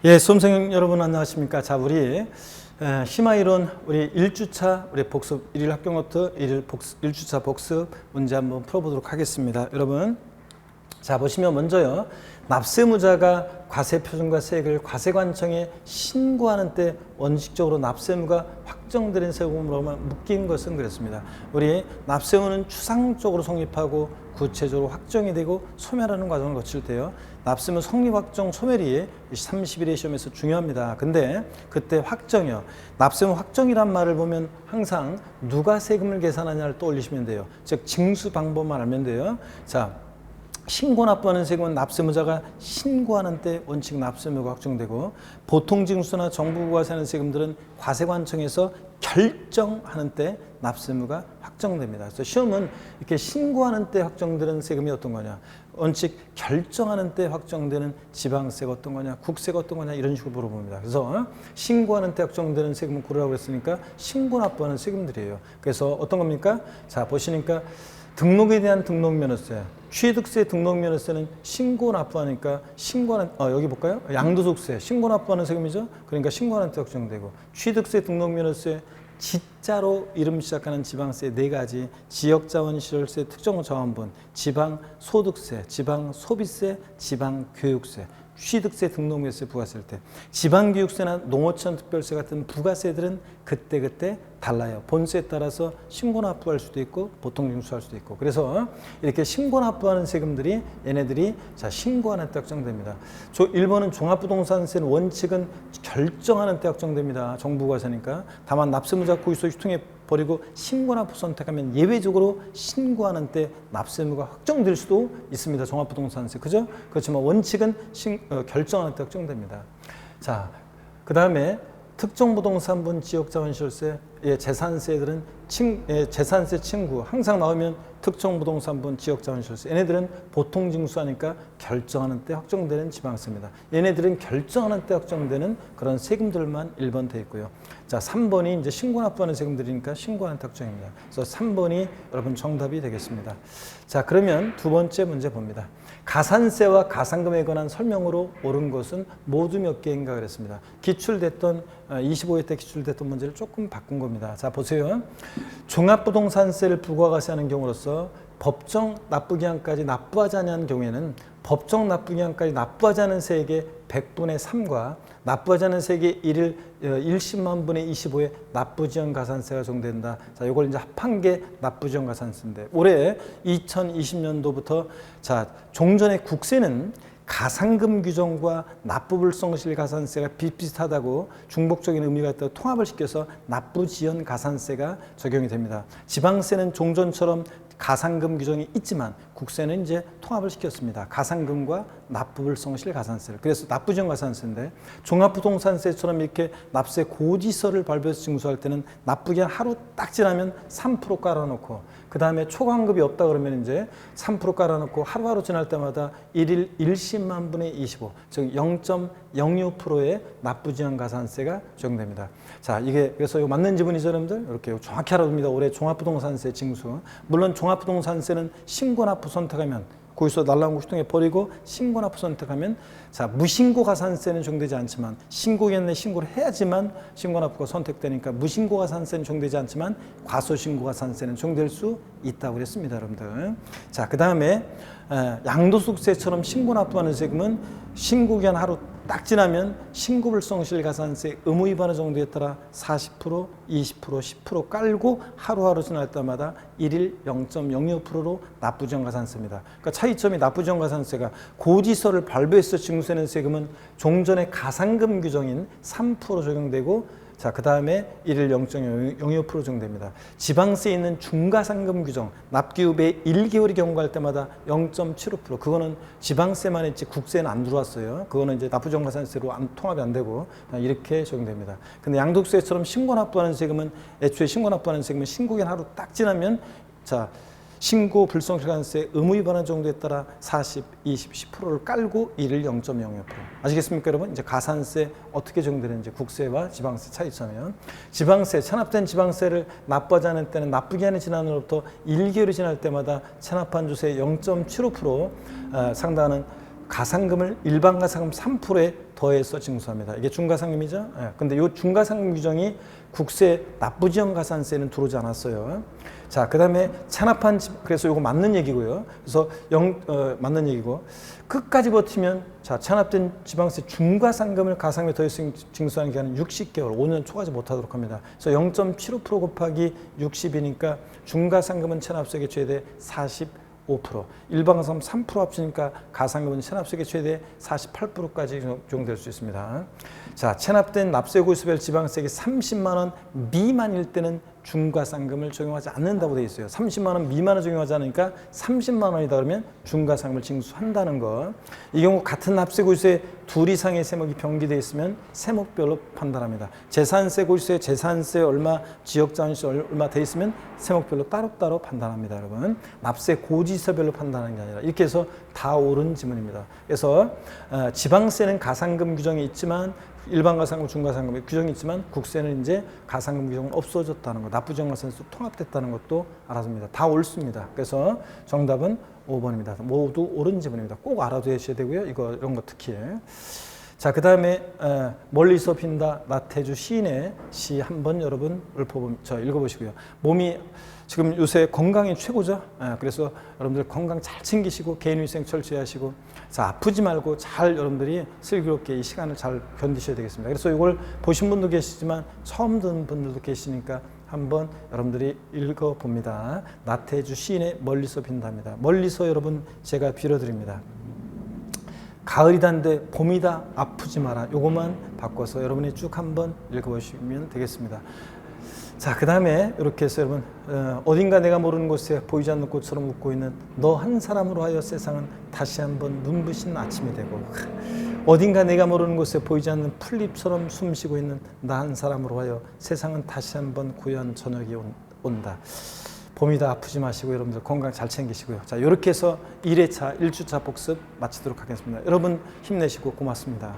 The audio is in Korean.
예, 수험생 여러분 안녕하십니까? 자, 우리 심화이론 우리 1주차 우리 복습 1일 학교 노트 1주차 복습 문제 한번 풀어보도록 하겠습니다. 여러분, 자 보시면 먼저요. 납세무자가 과세표준과 세액을 과세관청에 신고하는 때 원칙적으로 납세무가 확정된 세금으로만 묶인 것은 그렇습니다. 우리 납세무는 추상적으로 성립하고 구체적으로 확정이 되고 소멸하는 과정을 거칠 때요. 납세무 성립 확정 소멸이 30일의 시험에서 중요합니다. 근데 그때 확정이요. 납세무 확정이란 말을 보면 항상 누가 세금을 계산하냐를 떠올리시면 돼요. 즉 징수 방법만 알면 돼요. 자, 신고 납부하는 세금은 납세무자가 신고하는 때 원칙 납세무가 확정되고, 보통징수나 정부 부과세하는 세금들은 과세관청에서 결정하는 때 납세무가 확정됩니다. 그래서 시험은 이렇게 신고하는 때 확정되는 세금이 어떤 거냐, 원칙 결정하는 때 확정되는 지방세가 어떤 거냐, 국세가 어떤 거냐, 이런 식으로 물어봅니다. 그래서 신고하는 때 확정되는 세금은 고르라고 했으니까 신고 납부하는 세금들이에요. 그래서 어떤 겁니까? 자 보시니까 등록에 대한 등록면허세, 취득세 등록면허세는 신고 납부하니까 신고하는, 여기 볼까요? 양도소득세, 신고 납부하는 세금이죠. 그러니까 신고하는 때 확정되고, 취득세 등록면허세, 지자로 이름 시작하는 지방세 4가지, 지역자원시설세, 특정자원분, 지방소득세, 지방소비세, 지방교육세, 취득세, 등록면허세, 부가세일 때, 지방교육세나 농어촌 특별세 같은 부가세들은 그때그때 달라요. 본세에 따라서 신고 납부할 수도 있고 보통 징수할 수도 있고. 그래서 이렇게 신고 납부하는 세금들이 얘네들이 자 신고하는 때 확정됩니다. 1번은 종합부동산세는 원칙은 결정하는 때 확정됩니다. 정부과세니까. 다만 납세무자 고의소 유통해 버리고 신고 납부 선택하면 예외적으로 신고하는 때 납세무가 확정될 수도 있습니다. 종합부동산세, 그죠? 그렇지만 원칙은 결정하는 때 확정됩니다. 자, 그 다음에 특정부동산분 지역자원시설세, 재산세들은 재산세 친구 항상 나오면 특정부동산분 지역자원시설세, 얘네들은 보통 징수하니까 결정하는 때 확정되는 지방세입니다. 얘네들은 결정하는 때 확정되는 그런 세금들만 1번 돼 있고요. 자, 3번이 이제 신고 납부하는 세금들이니까 신고하는 때 확정입니다. 그래서 3번이 여러분 정답이 되겠습니다. 자, 그러면 두 번째 문제 봅니다. 가산세와 가산금에 관한 설명으로 옳은 것은 모두 몇 개인가 그랬습니다. 기출됐던 25회 때 기출됐던 문제를 조금 바꾼 겁니다. 자, 보세요. 종합부동산세를 부과과세하는 경우로서 법정 납부기한까지 납부하지 않는 경우에는 법정 납부기한까지 납부하지 않은 세액의 100분의 3과 납부하지 않은 세액의 110만 분의 25의 납부지연 가산세가 적용된다. 자, 이걸 이제 합한 게 납부지연 가산세인데, 올해 2020년도부터 자, 종전의 국세는 가산금 규정과 납부불성실 가산세가 비슷비슷하다고 중복적인 의미가 있다고 통합을 시켜서 납부지연 가산세가 적용이 됩니다. 지방세는 종전처럼 가산금 규정이 있지만 국세는 이제 통합을 시켰습니다. 가산금과 납부불성실 가산세를. 그래서 납부지연 가산세인데, 종합부동산세처럼 이렇게 납세 고지서를 발표해서 징수할 때는 납부기한 하루 딱 지나면 3% 깔아놓고, 그 다음에 초과환급이 없다 그러면 이제 3% 깔아놓고 하루하루 지날 때마다 1일 110만 분의 25, 즉 0.06%의 납부지연 가산세가 적용됩니다. 자, 이게 그래서 이거 맞는 지문이죠, 여러분들? 이렇게 정확히 알아둡니다. 올해 종합부동산세 징수. 물론 종합부동산세는 신고납부 선택하면 고의소 날라온 거 휴통해 버리고 신고납부 선택하면, 자, 무신고 가산세는 적용되지 않지만 신고기한에 신고를 해야지만 신고납부가 선택되니까 무신고 가산세는 적용되지 않지만 과소신고 가산세는 적용될 수 있다고 그랬습니다, 여러분들. 자, 그 다음에 양도소득세처럼 신고납부하는 세금은 신고기한 하루 딱 지나면 신고불성실 가산세 의무 위반의 정도에 따라 40%, 20%, 10% 깔고 하루하루 지날 때마다 1일 0.06%로 납부지연 가산세입니다. 그러니까 차이점이 납부지연 가산세가 고지서를 발부해서 징수하는 세금은 종전의 가산금 규정인 3% 적용되고, 자, 그 다음에 1일 0.05% 적용됩니다. 지방세에 있는 중가산금 규정, 납기업의 1개월이 경과할 때마다 0.75%, 그거는 지방세만 했지 국세는 안 들어왔어요. 그거는 이제 납부지연 가산세로 통합이 안 되고 이렇게 적용됩니다. 근데 양도세처럼 신고납부하는 세금은 애초에 신고납부하는 세금은 신고기한 하루 딱 지나면, 자, 신고 불성실 가산세 의무 위반한 정도에 따라 40, 20, 10%를 깔고 1일 0.06%. 아시겠습니까, 여러분? 이제 가산세 어떻게 적용되는지 국세와 지방세 차이점이요. 지방세, 체납된 지방세를 납부하지 않을 때는 납부기한이 지난 후로부터 1개월이 지날 때마다 체납한 조세 0.75% 상당하는 가상금을 일반 가상금 3%에 더해서 징수합니다. 이게 중가상금이죠. 예. 근데 이 중가상금 규정이 국세 납부지역 가산세는 들어오지 않았어요. 자, 그 다음에 체납한 그래서 이거 맞는 얘기고요. 그래서 맞는 얘기고 끝까지 버티면 자, 체납된 지방세 중과상금을 가상금에 더해서 징수하는 기간은 60개월, 5년 초까지 못하도록 합니다. 그래서 0.75% 곱하기 60이니까 중과상금은 체납세계 최대 45%, 일반 가상금 3% 합치니까 가상금은 체납세계 최대 48%까지 적용될 수 있습니다. 자, 체납된 납세고지서별 지방세계 30만 원 미만일 때는 중과상금을 적용하지 않는다고 되어 있어요. 30만 원 미만을 적용하지 않으니까 30만 원이다 그러면 중과상금을 징수한다는 거. 이 경우 같은 납세고지서에 둘 이상의 세목이 병기되어 있으면 세목별로 판단합니다. 재산세 고지서에 재산세 얼마, 지역자원세 얼마 되어 있으면 세목별로 따로따로 판단합니다. 여러분, 납세 고지서별로 판단하는 게 아니라 이렇게 해서 다 옳은 지문입니다. 그래서 지방세는 가상금 규정이 있지만 일반 가상금, 중가상금의 규정이 있지만 국세는 이제 가상금 규정은 없어졌다는 것, 납부지역 가산세로 통합됐다는 것도 알아줍니다. 다 옳습니다. 그래서 정답은 5번입니다. 모두 옳은 지문입니다. 꼭 알아두셔야 되고요. 이런 거 특히. 자, 그 다음에 멀리서 빈다 나태주 시인의 시 한번 여러분 읽어보시고요. 몸이 지금 요새 건강이 최고죠. 그래서 여러분들 건강 잘 챙기시고 개인위생 철저히 하시고 자, 아프지 말고 잘 여러분들이 슬기롭게 이 시간을 잘 견디셔야 되겠습니다. 그래서 이걸 보신 분도 계시지만 처음 듣는 분들도 계시니까 한번 여러분들이 읽어봅니다. 나태주 시인의 멀리서 빈다입니다. 멀리서 여러분 제가 빌어드립니다. 가을이단데 봄이다 아프지 마라. 요것만 바꿔서 여러분이 쭉 한번 읽어보시면 되겠습니다. 자, 그 다음에 이렇게 해서 여러분 어딘가 내가 모르는 곳에 보이지 않는 꽃처럼 웃고 있는 너 한 사람으로 하여 세상은 다시 한번 눈부신 아침이 되고 어딘가 내가 모르는 곳에 보이지 않는 풀잎처럼 숨쉬고 있는 나 한 사람으로 하여 세상은 다시 한번 고요한 저녁이 온다. 봄이다 아프지 마시고 여러분들 건강 잘 챙기시고요. 자, 이렇게 해서 1회차 1주차 복습 마치도록 하겠습니다. 여러분 힘내시고 고맙습니다.